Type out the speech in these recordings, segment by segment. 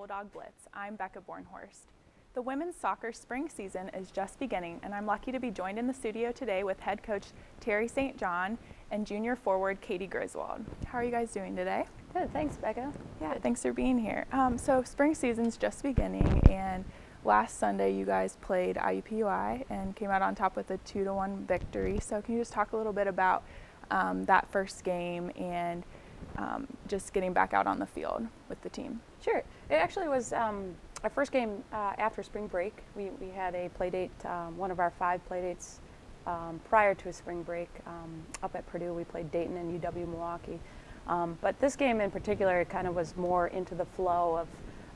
Bulldog Blitz. I'm Becca Bornhorst. The women's soccer spring season is just beginning, and I'm lucky to be joined in the studio today with head coach Terry St. John and junior forward Katie Griswold. How are you guys doing today? Good, thanks, Becca. Yeah, thanks for being here. So spring season's just beginning, and last Sunday you guys played IUPUI and came out on top with a 2-1 victory. So can you just talk a little bit about that first game and just getting back out on the field with the team? Sure. It actually was our first game after spring break. We had a play date, one of our 5 play dates prior to a spring break up at Purdue. We played Dayton and UW-Milwaukee. But this game in particular kind of was more into the flow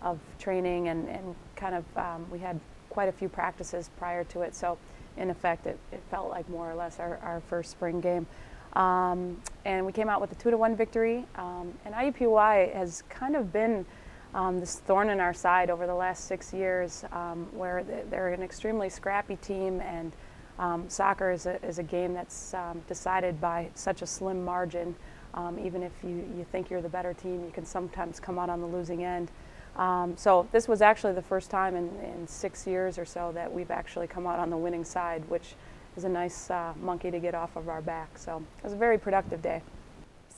of training and kind of we had quite a few practices prior to it. So in effect it felt like more or less our first spring game. And we came out with a 2-1 victory. And IUPUI has kind of been this thorn in our side over the last 6 years, where they're an extremely scrappy team, and soccer is a game that's decided by such a slim margin. Even if you think you're the better team, you can sometimes come out on the losing end. So this was actually the first time in 6 years or so that we've actually come out on the winning side, which is a nice monkey to get off of our back. So it was a very productive day.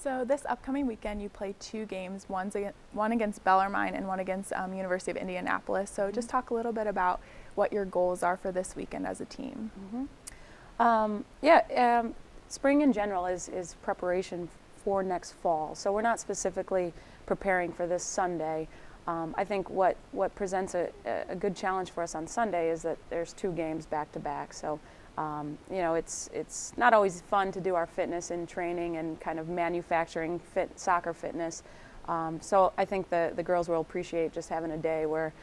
So this upcoming weekend you play 2 games, one against Bellarmine and one against University of Indianapolis. So just talk a little bit about what your goals are for this weekend as a team. Spring in general is preparation for next fall. So we're not specifically preparing for this Sunday. I think what presents a good challenge for us on Sunday is that there's 2 games back to back. So you know, it's not always fun to do our fitness and training and kind of manufacturing soccer fitness. So I think the girls will appreciate just having a day where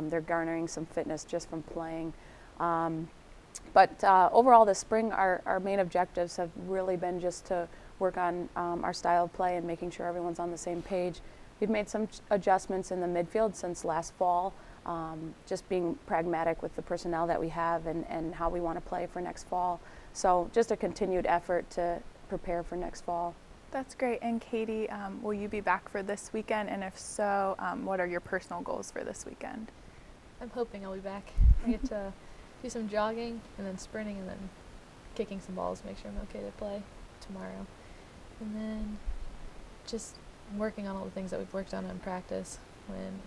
they're garnering some fitness just from playing. But overall this spring our main objectives have really been just to work on our style of play and making sure everyone's on the same page. We've made some adjustments in the midfield since last fall. Just being pragmatic with the personnel that we have and how we want to play for next fall. So just a continued effort to prepare for next fall. That's great. And Katie, will you be back for this weekend? And if so, what are your personal goals for this weekend? I'm hoping I'll be back. I get to do some jogging and then sprinting and then kicking some balls, make sure I'm okay to play tomorrow. And then just working on all the things that we've worked on in practice,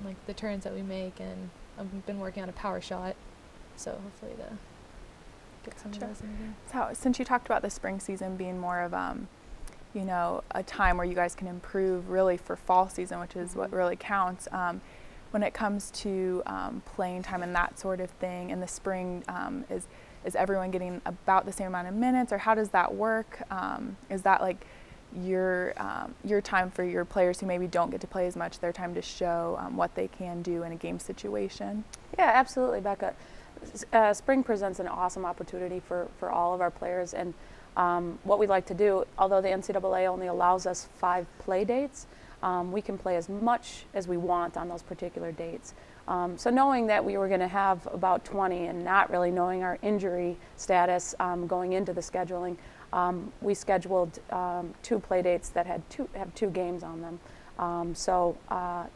like the turns that we make, and I've been working on a power shot, so hopefully to get some of those in again. So since you talked about the spring season being more of you know, a time where you guys can improve really for fall season, which is what really counts, when it comes to playing time and that sort of thing in the spring, is everyone getting about the same amount of minutes, or how does that work? Is that like your time for your players who maybe don't get to play as much, their time to show what they can do in a game situation? Yeah, absolutely, Becca. Spring presents an awesome opportunity for all of our players, and what we like to do, although the NCAA only allows us 5 play dates, we can play as much as we want on those particular dates. So knowing that we were going to have about 20 and not really knowing our injury status going into the scheduling, we scheduled 2 play dates that have 2 games on them.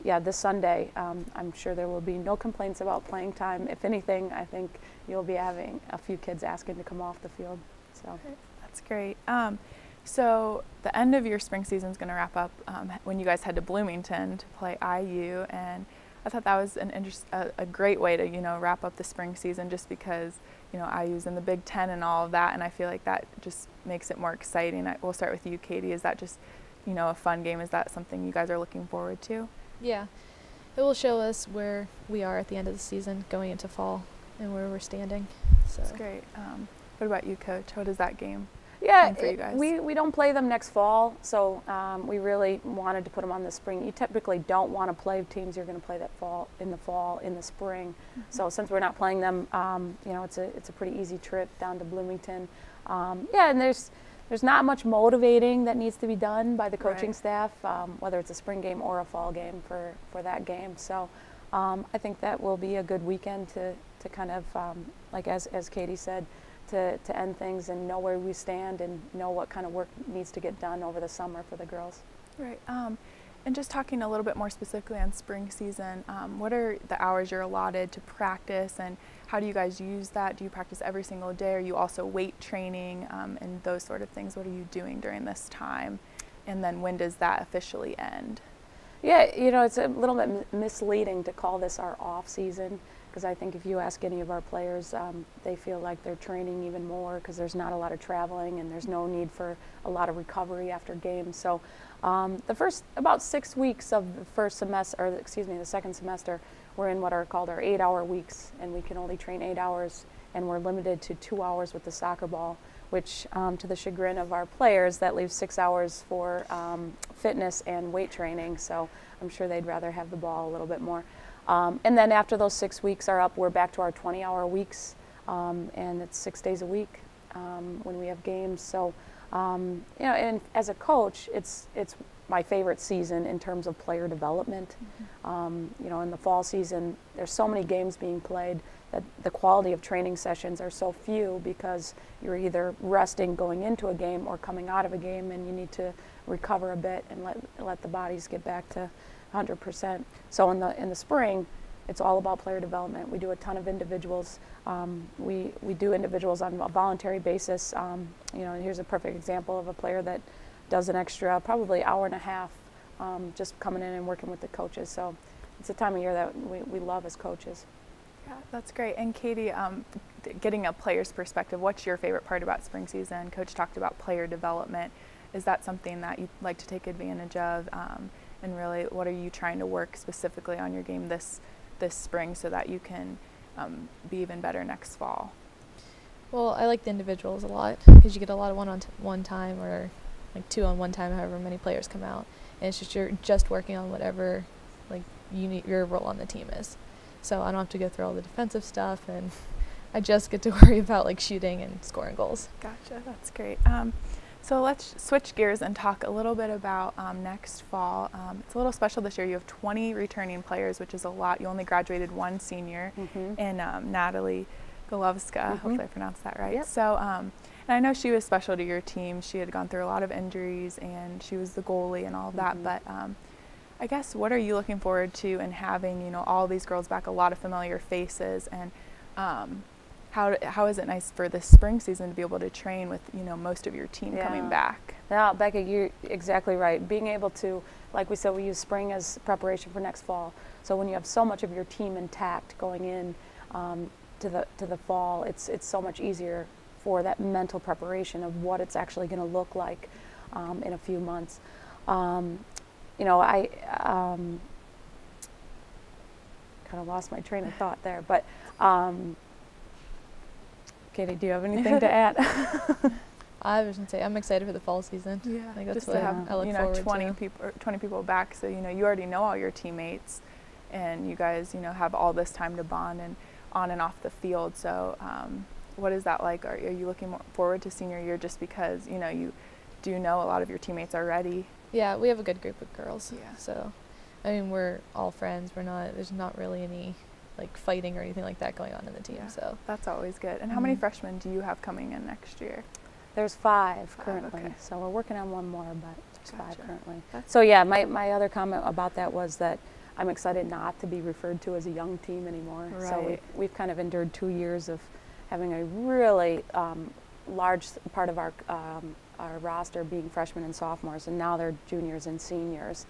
Yeah, this Sunday, I'm sure there will be no complaints about playing time. If anything, I think you'll be having a few kids asking to come off the field. So that's great. So the end of your spring season is going to wrap up when you guys head to Bloomington to play IU, and I thought that was a great way to, you know, wrap up the spring season, just because, you know, IU's in the Big Ten and all of that, and I feel like that just makes it more exciting. We'll start with you, Katie. Is that just, you know, a fun game? Is that something you guys are looking forward to? Yeah, it will show us where we are at the end of the season going into fall and where we're standing. So that's great. What about you, Coach? What is that game? Yeah, for you guys? We don't play them next fall, so we really wanted to put them on the spring. You typically don't want to play teams you're going to play in the spring. So since we're not playing them, you know, it's a pretty easy trip down to Bloomington. Yeah, and there's not much motivating that needs to be done by the coaching staff, whether it's a spring game or a fall game for that game. So I think that will be a good weekend to kind of, like as Katie said, to end things and know where we stand and know what kind of work needs to get done over the summer for the girls. Right. And just talking a little bit more specifically on spring season, what are the hours you're allotted to practice, and how do you guys use that? Do you practice every single day? Are you also weight training and those sort of things? What are you doing during this time? And then when does that officially end? Yeah, you know, it's a little bit misleading to call this our off season, because I think if you ask any of our players, they feel like they're training even more because there's not a lot of traveling and there's no need for a lot of recovery after games. So the first about 6 weeks of the first semester, or excuse me, the second semester, we're in what are called our 8-hour weeks, and we can only train 8 hours, and we're limited to 2 hours with the soccer ball, which to the chagrin of our players, that leaves 6 hours for fitness and weight training. So I'm sure they'd rather have the ball a little bit more. And then after those 6 weeks are up, we're back to our 20-hour weeks, and it's 6 days a week when we have games. So, you know, and as a coach, it's my favorite season in terms of player development. You know, in the fall season, there's so many games being played that the quality of training sessions are so few because you're either resting going into a game or coming out of a game, and you need to recover a bit and let the bodies get back to 100%. So in the spring, it's all about player development. We do a ton of individuals. We do individuals on a voluntary basis. You know, here's a perfect example of a player that does an extra probably hour and a half just coming in and working with the coaches. So it's a time of year that we love as coaches. Yeah, that's great. And Katie, getting a player's perspective, what's your favorite part about spring season? Coach talked about player development. Is that something that you'd like to take advantage of? And really, what are you trying to work specifically on your game this spring so that you can be even better next fall? Well, I like the individuals a lot because you get a lot of one-on-one time, or like 2-on-1 time, however many players come out, and it's just you're just working on whatever like your role on the team is. So I don't have to go through all the defensive stuff, and I just get to worry about like shooting and scoring goals. Gotcha, that's great. So let's switch gears and talk a little bit about next fall. It's a little special this year. You have 20 returning players, which is a lot. You only graduated one senior in Natalie Golovska. Hopefully I pronounced that right. Yep. So, and I know she was special to your team. She had gone through a lot of injuries, and she was the goalie and all of that. But I guess, what are you looking forward to in having, you know, all these girls back, a lot of familiar faces, and how is it nice for this spring season to be able to train with, you know, most of your team coming back? Now, Becca, you're exactly right. Being able to, like we said, we use spring as preparation for next fall. So when you have so much of your team intact going in to the fall, it's so much easier for that mental preparation of what it's actually going to look like in a few months. You know, I kind of lost my train of thought there, but Katie, do you have anything to add? I was going to say I'm excited for the fall season. Yeah, I think that's just what to have, I look you know, forward 20 to. people, 20 people back, so you know you already know all your teammates, and you guys, you know, have all this time to bond and on and off the field. So, what is that like? Are you looking more forward to senior year just because, you know, you do know a lot of your teammates already? Yeah, we have a good group of girls. Yeah. So, I mean, we're all friends. There's not really any like fighting or anything like that going on in the team. Yeah, so that's always good. And how many freshmen do you have coming in next year? There's 5 currently. Okay. So we're working on one more, but there's 5 currently. That's So yeah, my other comment about that was that I'm excited not to be referred to as a young team anymore. Right. So we've kind of endured 2 years of having a really large part of our roster being freshmen and sophomores, and now they're juniors and seniors,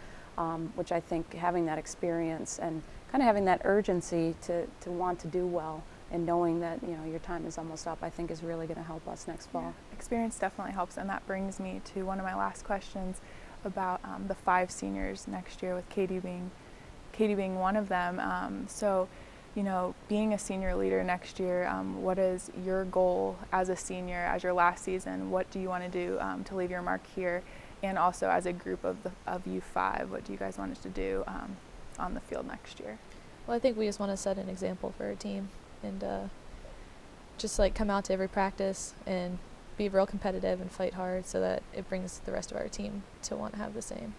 which I think having that experience and kind of having that urgency to want to do well and knowing that, you know, your time is almost up, I think is really going to help us next fall. Yeah. Experience definitely helps, and that brings me to one of my last questions about the 5 seniors next year, with Katie being one of them. So, you know, being a senior leader next year, what is your goal as a senior, as your last season? What do you want to do to leave your mark here? And also, as a group of you 5, what do you guys want us to do on the field next year? Well, I think we just want to set an example for our team, and just like come out to every practice and be real competitive and fight hard, so that it brings the rest of our team to want to have the same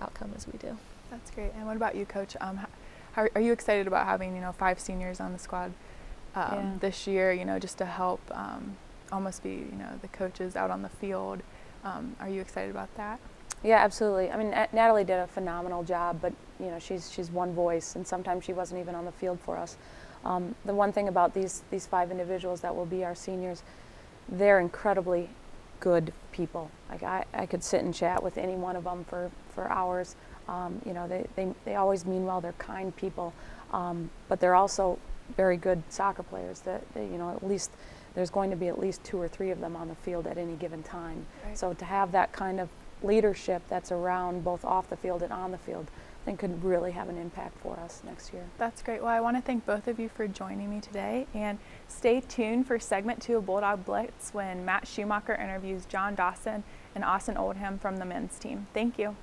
outcome as we do. That's great. And what about you, Coach? How are you excited about having, you know, 5 seniors on the squad this year? You know, just to help almost be, you know, the coaches out on the field. Are you excited about that? Yeah, absolutely. I mean, Natalie did a phenomenal job, but you know, she's one voice, and sometimes she wasn't even on the field for us. The one thing about these 5 individuals that will be our seniors, they're incredibly good people. Like I could sit and chat with any one of them for hours. You know, they always mean well. They're kind people, but they're also very good soccer players. That you know, at least there's going to be at least 2 or 3 of them on the field at any given time. Right. So to have that kind of leadership that's around both off the field and on the field, I think could really have an impact for us next year. That's great. Well, I want to thank both of you for joining me today, and stay tuned for segment 2 of Bulldog Blitz when Matt Schumacher interviews John Dawson and Austin Oldham from the men's team. Thank you.